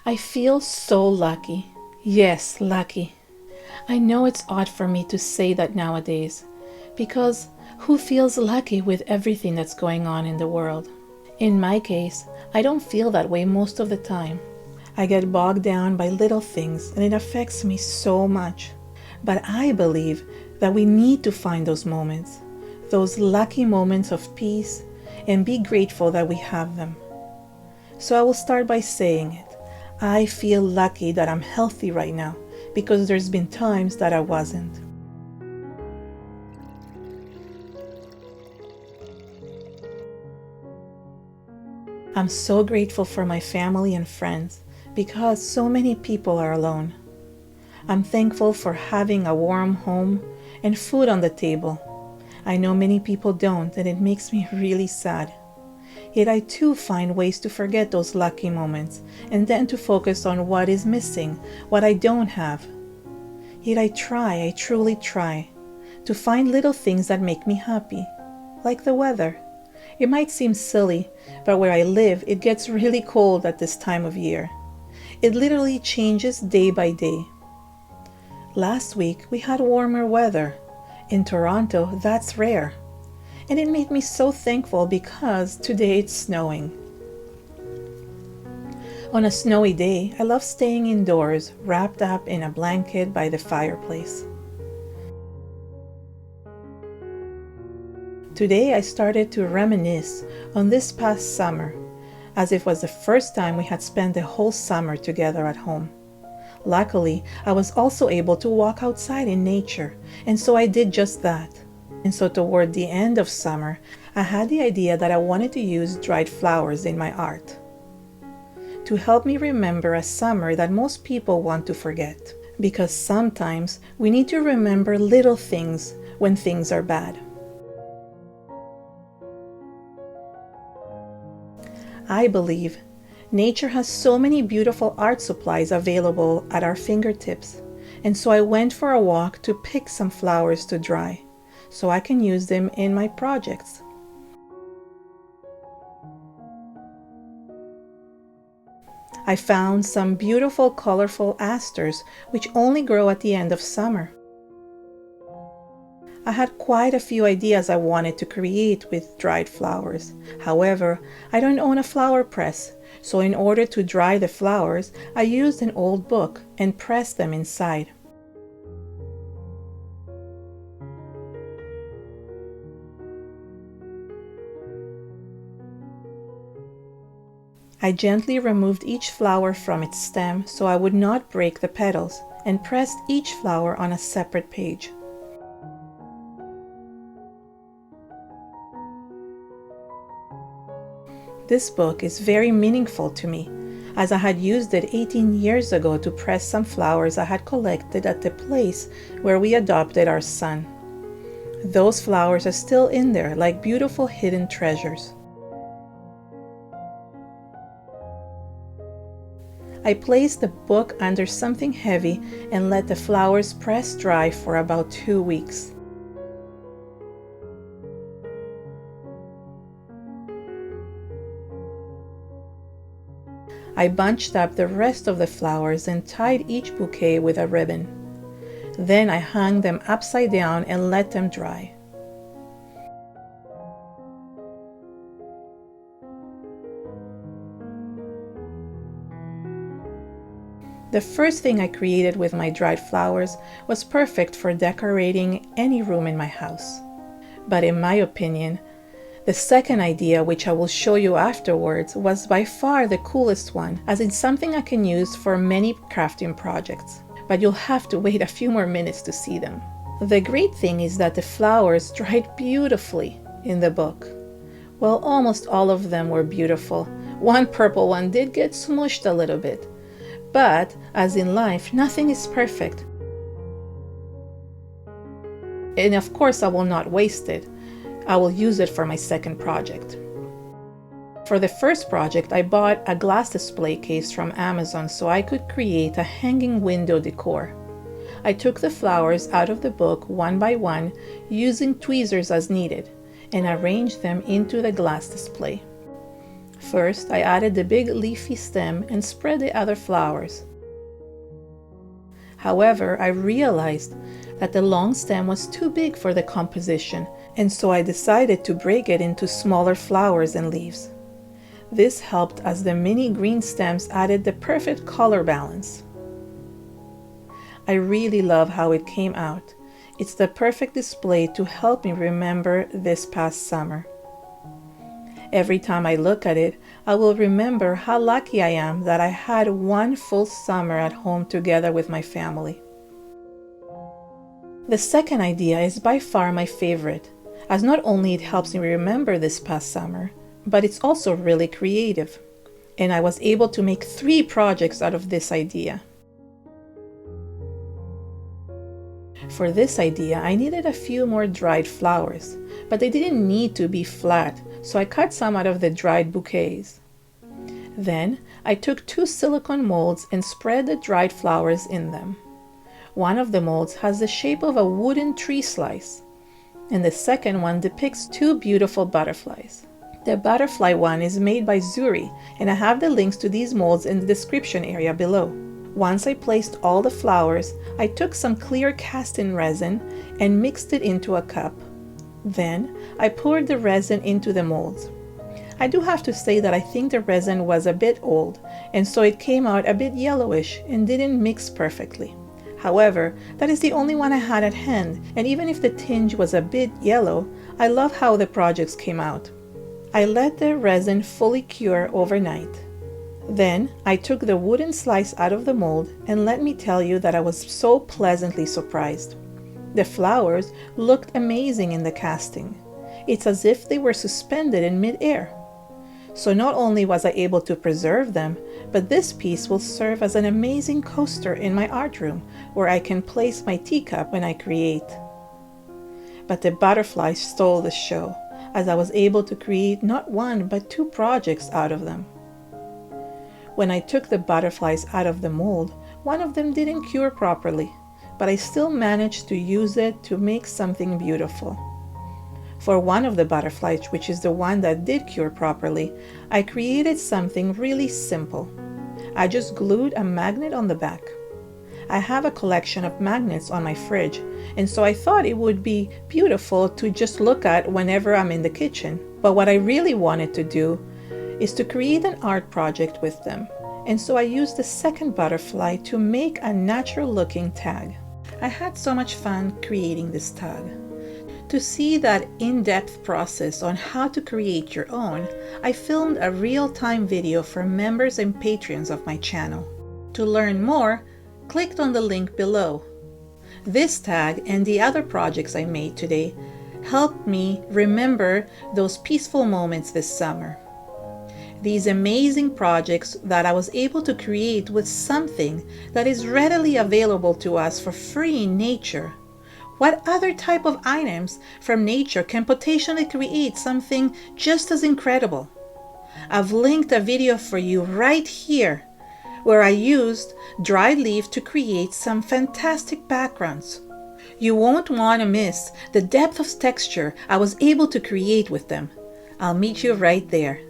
I feel so lucky. Yes, lucky. I know it's odd for me to say that nowadays, because who feels lucky with everything that's going on in the world? In my case, I don't feel that way most of the time. I get bogged down by little things and it affects me so much. But I believe that we need to find those moments, those lucky moments of peace, and be grateful that we have them. So I will start by saying it. I feel lucky that I'm healthy right now because there's been times that I wasn't. I'm so grateful for my family and friends because so many people are alone. I'm thankful for having a warm home and food on the table. I know many people don't, and it makes me really sad. Yet I too find ways to forget those lucky moments and then to focus on what is missing, what I don't have. Yet I truly try, to find little things that make me happy, like the weather. It might seem silly, but where I live, it gets really cold at this time of year. It literally changes day by day. Last week, we had warmer weather. In Toronto, that's rare. And it made me so thankful because today it's snowing. On a snowy day, I love staying indoors, wrapped up in a blanket by the fireplace. Today I started to reminisce on this past summer, as if it was the first time we had spent the whole summer together at home. Luckily, I was also able to walk outside in nature, and so I did just that. And so toward the end of summer, I had the idea that I wanted to use dried flowers in my art, to help me remember a summer that most people want to forget, because sometimes we need to remember little things when things are bad. I believe nature has so many beautiful art supplies available at our fingertips, and so I went for a walk to pick some flowers to dry, so I can use them in my projects. I found some beautiful colorful asters which only grow at the end of summer. I had quite a few ideas I wanted to create with dried flowers. However, I don't own a flower press, so in order to dry the flowers, I used an old book and pressed them inside. I gently removed each flower from its stem so I would not break the petals, and pressed each flower on a separate page. This book is very meaningful to me, as I had used it 18 years ago to press some flowers I had collected at the place where we adopted our son. Those flowers are still in there like beautiful hidden treasures. I placed the book under something heavy and let the flowers press dry for about 2 weeks. I bunched up the rest of the flowers and tied each bouquet with a ribbon. Then I hung them upside down and let them dry. The first thing I created with my dried flowers was perfect for decorating any room in my house. But in my opinion, the second idea, which I will show you afterwards, was by far the coolest one, as it's something I can use for many crafting projects. But you'll have to wait a few more minutes to see them. The great thing is that the flowers dried beautifully in the book. Well, almost all of them were beautiful. One purple one did get smushed a little bit. But, as in life, nothing is perfect. And of course I will not waste it. I will use it for my second project. For the first project, I bought a glass display case from Amazon so I could create a hanging window decor. I took the flowers out of the book one by one, using tweezers as needed, and arranged them into the glass display. First, I added the big leafy stem and spread the other flowers. However, I realized that the long stem was too big for the composition, and so I decided to break it into smaller flowers and leaves. This helped as the mini green stems added the perfect color balance. I really love how it came out. It's the perfect display to help me remember this past summer. Every time I look at it, I will remember how lucky I am that I had one full summer at home together with my family. The second idea is by far my favorite, as not only it helps me remember this past summer, but it's also really creative. And I was able to make 3 projects out of this idea. For this idea, I needed a few more dried flowers, but they didn't need to be flat, so I cut some out of the dried bouquets. Then, I took 2 silicone molds and spread the dried flowers in them. One of the molds has the shape of a wooden tree slice, and the second one depicts 2 beautiful butterflies. The butterfly one is made by Zuri, and I have the links to these molds in the description area below. Once I placed all the flowers, I took some clear cast-in resin and mixed it into a cup. Then, I poured the resin into the molds. I do have to say that I think the resin was a bit old, and so it came out a bit yellowish and didn't mix perfectly. However, that is the only one I had at hand, and even if the tinge was a bit yellow, I love how the projects came out. I let the resin fully cure overnight. Then, I took the wooden slice out of the mold, and let me tell you that I was so pleasantly surprised. The flowers looked amazing in the casting. It's as if they were suspended in mid-air. So not only was I able to preserve them, but this piece will serve as an amazing coaster in my art room, where I can place my teacup when I create. But the butterflies stole the show, as I was able to create not 1 but 2 projects out of them. When I took the butterflies out of the mold, one of them didn't cure properly, but I still managed to use it to make something beautiful. For one of the butterflies, which is the one that did cure properly, I created something really simple. I just glued a magnet on the back. I have a collection of magnets on my fridge, and so I thought it would be beautiful to just look at whenever I'm in the kitchen. But what I really wanted to do is to create an art project with them, and so I used the second butterfly to make a natural looking tag. I had so much fun creating this tag. To see that in-depth process on how to create your own, I filmed a real-time video for members and patrons of my channel. To learn more, click on the link below. This tag and the other projects I made today helped me remember those peaceful moments this summer. These amazing projects that I was able to create with something that is readily available to us for free in nature. What other type of items from nature can potentially create something just as incredible? I've linked a video for you right here where I used dried leaf to create some fantastic backgrounds. You won't want to miss the depth of texture I was able to create with them. I'll meet you right there.